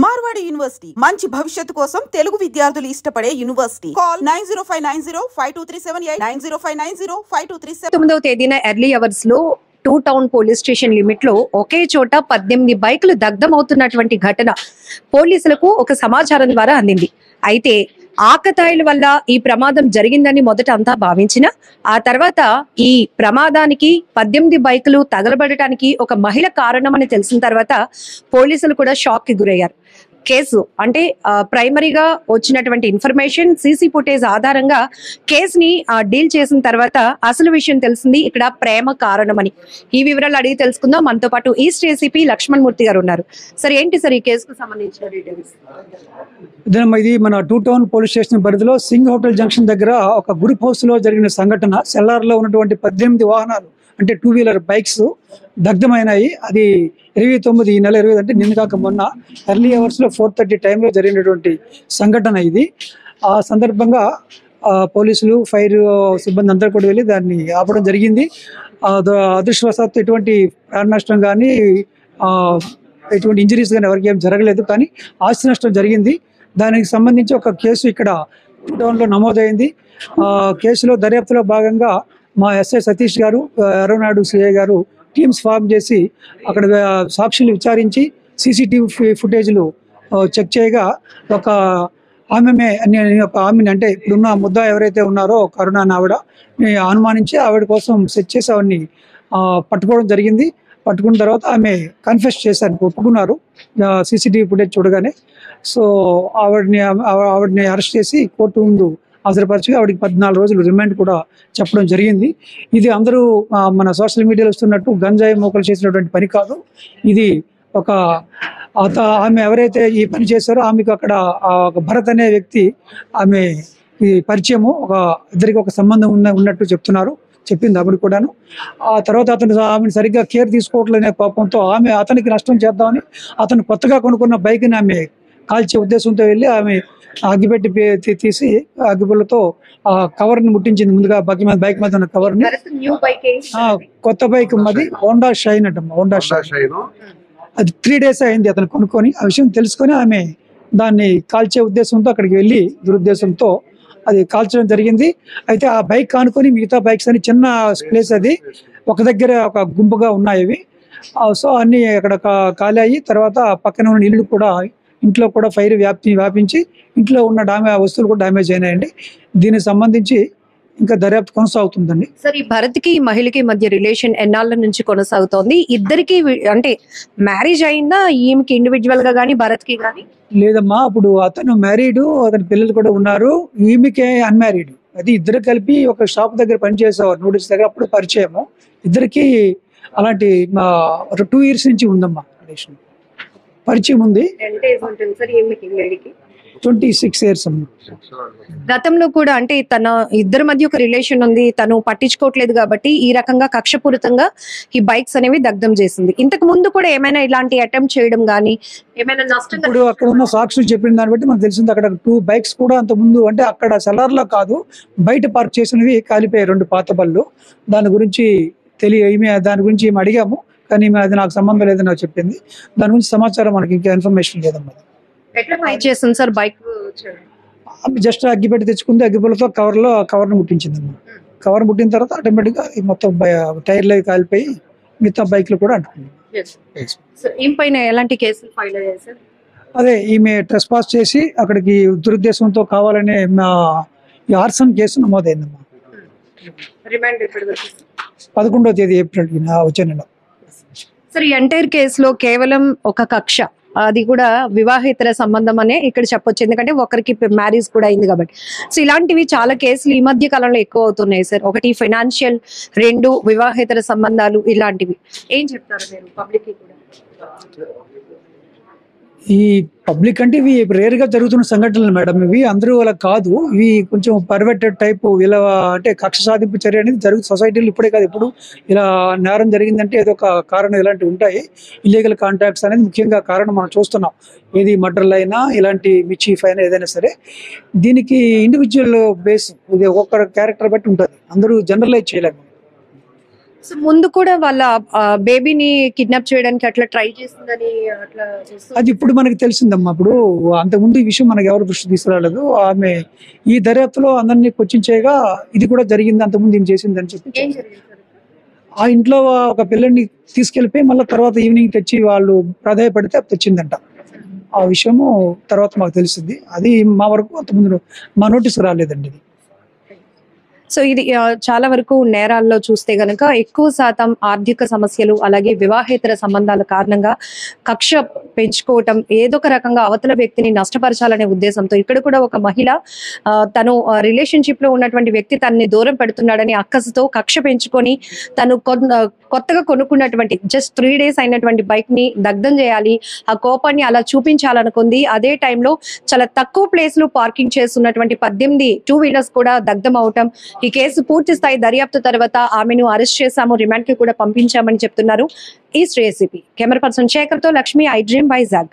Marwadi university మంచి భవిష్యత్తు కోసం తెలుగు విద్యార్థులు ఇష్టపడే యూనివర్సిటీ. కాల్ 9059052378 9059052378. 9వ తేదీన ఎర్లీ అవర్స్ లో two town police station limit లో ఒకే చోట 18 బైకులు దగ్ధమవుతున్నటువంటి ఘటన పోలీసులకు ఒక సమాచారం ద్వారా అందింది. అయితే ఆకతాయిల వల్ల ఈ ప్రమాదం జరిగిందని మొదట అంతా భావించిన ఆ తర్వాత ఈ ప్రమాదానికి 18 బైకులు తగలబడటానికి ఒక మహిళ కారణమని తెలిసిన తర్వాత పోలీసులు కూడా షాక్ కి గురయ్యారు. కేసు అంటే ప్రైమరీగా వచ్చినటువంటి ఇన్ఫర్మేషన్ సీసీ ఫుటేజ్ ఆధారంగా కేసుని డీల్ చేసిన తర్వాత అసలు విషయం తెలిసింది ఇక్కడ ప్రేమ కారణమని. ఈ వివరాలు అడిగి తెలుసుకుందాం. మనతో పాటు ఈస్ట్ ఏసీపీ లక్ష్మణ్ మూర్తి గారు ఉన్నారు. సార్ ఏంటి సార్ ఈ కేసుకు సంబంధించిన డీటెయిల్స్? ఇది మన టూ టౌన్ పోలీస్ స్టేషన్ పరిధిలో సింగ్ హోటల్ జంక్షన్ దగ్గర ఒక గ్రూప్ హౌస్ లో జరిగిన సంఘటన. సెల్లార్లో ఉన్నటువంటి 18 వాహనాలు అంటే 2 వీలర్ బైక్స్ దగ్ధమైనాయి. అది 29 ఈ నెల 20 అంటే నిన్న కాక మొన్న ఎర్లీ అవర్స్ లో 4:30 టైంలో జరిగినటువంటి సంఘటన ఇది. ఆ సందర్భంగా పోలీసులు ఫైర్ సిబ్బంది అందరూ కూడా వెళ్ళి దాన్ని ఆపడం జరిగింది. అదృష్టవశాత్తు ఎటువంటి ప్రాణ నష్టం కానీ ఎటువంటి ఇంజరీస్ కానీ ఎవరికి ఏం జరగలేదు, కానీ ఆస్తి నష్టం జరిగింది. దానికి సంబంధించి ఒక కేసు ఇక్కడ టౌన్లో నమోదైంది. కేసులో దర్యాప్తులో భాగంగా మా ఎస్ఐ సతీష్ గారు, ఎర్రనాడు సిఐ గారు టీమ్స్ ఫామ్ చేసి అక్కడ సాక్షులు విచారించి సీసీటీవీ ఫుటేజ్లు చెక్ చేయగా ఒక ఆమెని అంటే ఇప్పుడున్న ముద్ద ఎవరైతే ఉన్నారో కరుణ అని ఆవిడ అనుమానించి ఆవిడ కోసం సెట్ చేసి ఆవిడని పట్టుకోవడం జరిగింది. పట్టుకున్న తర్వాత ఆమె కన్ఫెస్ చేశారు, ఒప్పుకున్నారు సీసీటీవీ ఫుటేజ్ చూడగానే. సో ఆవిడని అరెస్ట్ చేసి కోర్టు ముందు హాజరుపరిచి ఆవిడకి 14 రోజులు రిమాండ్ కూడా చెప్పడం జరిగింది. ఇది అందరూ మన సోషల్ మీడియాలో వస్తున్నట్టు గంజాయి మోకలు చేసినటువంటి పని కాదు. ఇది ఒక ఆమె ఎవరైతే ఈ పని చేశారో ఆమెకు అక్కడ ఒక భరత్ అనే వ్యక్తి ఆమె ఈ పరిచయము, ఇద్దరికి ఒక సంబంధం ఉన్నట్టు చెప్పింది ఆవిడ కూడాను. ఆ తర్వాత ఆమెను సరిగ్గా కేర్ తీసుకోవట్లేనే కోపంతో అతనికి నష్టం చేద్దామని అతను కొత్తగా కొనుక్కున్న బైక్ని ఆమె కాల్చే ఉద్దేశంతో వెళ్ళి ఆమె అగ్గిపెట్టి తీసి అగ్గిపుల్లతో ఆ కవర్ని ముట్టించింది. ముందుగా బైక్ మీద ఉన్న కవర్ని. కొత్త బైక్ అది హోండా షైన్ అంట. హోండా షైన్ అది 3 days అయింది అతను కొనుక్కొని. ఆ విషయం తెలుసుకొని ఆమె దాన్ని కాల్చే ఉద్దేశంతో అక్కడికి వెళ్ళి దురుద్దేశంతో అది కాల్చడం జరిగింది. అయితే ఆ బైక్ కానుకొని మిగతా బైక్స్ అని చిన్న ప్లేస్, అది ఒక దగ్గర ఒక గుంపుగా ఉన్నాయి. సో అన్ని అక్కడ కాలాయి. తర్వాత పక్కన ఉన్న ఇంట్లో కూడా ఫైర్ వ్యాపించి ఇంట్లో ఉన్న వస్తువులు కూడా డ్యామేజ్ అయినాయండి. దీనికి సంబంధించి ఇంకా దర్యాప్తు కొనసాగుతుందండి. సార్, ఈ భరత్ కి మహిళకి మధ్య రిలేషన్ ఎన్నాళ్ళ నుంచి కొనసాగుతోంది? ఇద్దరికి అంటే మ్యారేజ్ అయిందా? ఈమెకి ఇండివిజువల్ గా కానీ భరత్ కి కానీ? లేదమ్మా, అప్పుడు అతను మ్యారీడ్, అతని పిల్లలు కూడా ఉన్నారు. ఈమెకే అన్మ్యారీడ్. అది ఇద్దరు కలిపి ఒక షాప్ దగ్గర పనిచేసేవారు, నూడిల్స్ దగ్గర. అప్పుడు పరిచయము. ఇద్దరికి అలాంటి 2 years నుంచి ఉందమ్మా రిలేషన్, పరిచయం ఉంది. 26 years అమ్మా. గతంలో కూడా అంటే తన ఇద్దరి మధ్య ఒక రిలేషన్ ఉంది, తను పట్టించుకోవట్లేదు కాబట్టి ఈ రకంగా కక్షపూరితంగా ఈ బైక్స్ అనేవి దగ్ధం చేసింది. ఇంతకు ముందు కూడా ఏమైనా ఇలాంటి అటెంప్ట్ చేయడం గానీ ఏమైనా నష్టం? ఇప్పుడు అక్కడ ఉన్న సాక్షులు చెప్పిన దాన్ని బట్టి మనకు తెలిసింది అక్కడ 2 bikes కూడా అంత ముందు అంటే అక్కడ సెల్లార్లో కాదు, బయట పార్క్ చేసినవి కాలిపోయాయి 2 పాత బళ్ళు. దాని గురించి దాని గురించి ఏమి అడిగాము, కానీ అది నాకు సంబంధం లేదని నాకు చెప్పింది. దాని గురించి సమాచారం మనకి ఇంకా ఇన్ఫర్మేషన్ లేదమ్మా. ఎట్లా ఫైట్ చేస్తుంది సార్ బైక్? జస్ట్ అగ్గిపెట్టి తెచ్చుకుంది, అగ్గిపుల్లతో కవర్ని ముట్టించిందమ్మా. కవర్ ముట్టిన తర్వాత ఆటోమేటిక్గా మొత్తం టైర్లు కాలిపోయి మిగతా బైక్లు కూడా అంటున్నాయి. ఎలాంటి కేసులు ఫైల్ అయ్యాయి సార్? అదే ఈమె ట్రెస్పాస్ చేసి అక్కడికి దురుద్దేశంతో కావాలనే ఆర్సన్ కేసు నమోదైందమ్మా. 11వ తేదీ ఏప్రిల్ వచ్చే నెల. సార్, ఈ ఎంటైర్ కేసులో కేవలం ఒక కక్ష, అది కూడా వివాహేతర సంబంధం అనే ఇక్కడ చెప్పొచ్చు, ఎందుకంటే ఒకరికి మ్యారేజ్ కూడా అయింది కాబట్టి. సో ఇలాంటివి చాలా కేసులు ఈ మధ్య కాలంలో ఎక్కువ అవుతున్నాయి సార్. ఒకటి ఫైనాన్షియల్, 2 వివాహేతర సంబంధాలు. ఇలాంటివి ఏం చెప్తారు మీరు పబ్లిక్ కూడా? ఈ పబ్లిక్ అంటే ఇవి రేర్ గా జరుగుతున్న సంఘటనలు మేడం. ఇవి అందరూ అలా కాదు, ఇవి కొంచెం పర్వెటెడ్ టైప్. ఇలా అంటే కక్ష సాధింపు చర్య అనేది జరుగుతుంది సొసైటీలో. ఇప్పుడే కాదు, ఇప్పుడు ఇలా నేరం జరిగిందంటే ఏదో ఒక కారణం ఇలాంటివి ఉంటాయి. ఇల్లీగల్ కాంట్రాక్ట్స్ అనేది ముఖ్యంగా కారణం మనం చూస్తున్నాం. ఏది మర్డర్లు అయినా, ఇలాంటి మిచీఫ్ అయినా, ఏదైనా సరే దీనికి ఇండివిజువల్ బేస్, ఇది ఒక్కొక్క క్యారెక్టర్ బట్టి ఉంటుంది. అందరూ జనరలైజ్ చేయలేము. సో ముందు కూడా వాళ్ళ బేబీని కిడ్నాప్ చేయడానికి అట్లా ట్రై చేసిందని అట్లా అది ఇప్పుడు మనకి తెలిసిందమ్మా. అప్పుడు అంతకుముందు ఈ విషయం మనకి ఎవరు దృష్టి తీసుకురాలేదు. ఆమె ఈ దర్యాప్తులో అందరినీ క్వశ్చన్ చేయగా ఇది కూడా జరిగింది, అంతకుముందు ఏం చేసింది అని చెప్పి ఏం జరిగింది సార్? ఆ ఇంట్లో ఒక పిల్లల్ని తీసుకెళ్లిపోయి మళ్ళీ తర్వాత ఈవినింగ్ తెచ్చి వాళ్ళు ప్రాధాయపడితే తెచ్చిందంట. ఆ విషయము తర్వాత మాకు తెలిసింది. అది మా వరకు అంతకుముందు మా నోటీస్ రాలేదండి ఇది. సో ఇది చాలా వరకు నేరాల్లో చూస్తే గనక ఎక్కువ శాతం ఆర్థిక సమస్యలు అలాగే వివాహేతర సంబంధాల కారణంగా కక్ష పెంచుకోవటం, ఏదో ఒక రకంగా అవతల వ్యక్తిని నష్టపరచాలనే ఉద్దేశంతో ఇక్కడ కూడా ఒక మహిళ తను రిలేషన్షిప్ లో ఉన్నటువంటి వ్యక్తి తనని దూరం పెడుతున్నాడని అక్కసుతో కక్ష పెంచుకొని తను కొత్తగా కొనుక్కున్నటువంటి జస్ట్ 3 days అయినటువంటి బైక్ ని దగ్ధం చేయాలి, ఆ కోపాన్ని అలా చూపించాలనుకుంది. అదే టైంలో చాలా తక్కువ ప్లేస్ లో పార్కింగ్ చేస్తున్నటువంటి 18 2-wheelers కూడా దగ్ధం అవటం. ఈ కేసు పూర్తి స్థాయి దర్యాప్తు తర్వాత ఆమెను అరెస్ట్ చేశాము, రిమాండ్ కి కూడా పంపించామని చెప్తున్నారు east ACP. Camera person Shekhar తో లక్ష్మి, ఐ డ్రీమ్ వైజాగ్.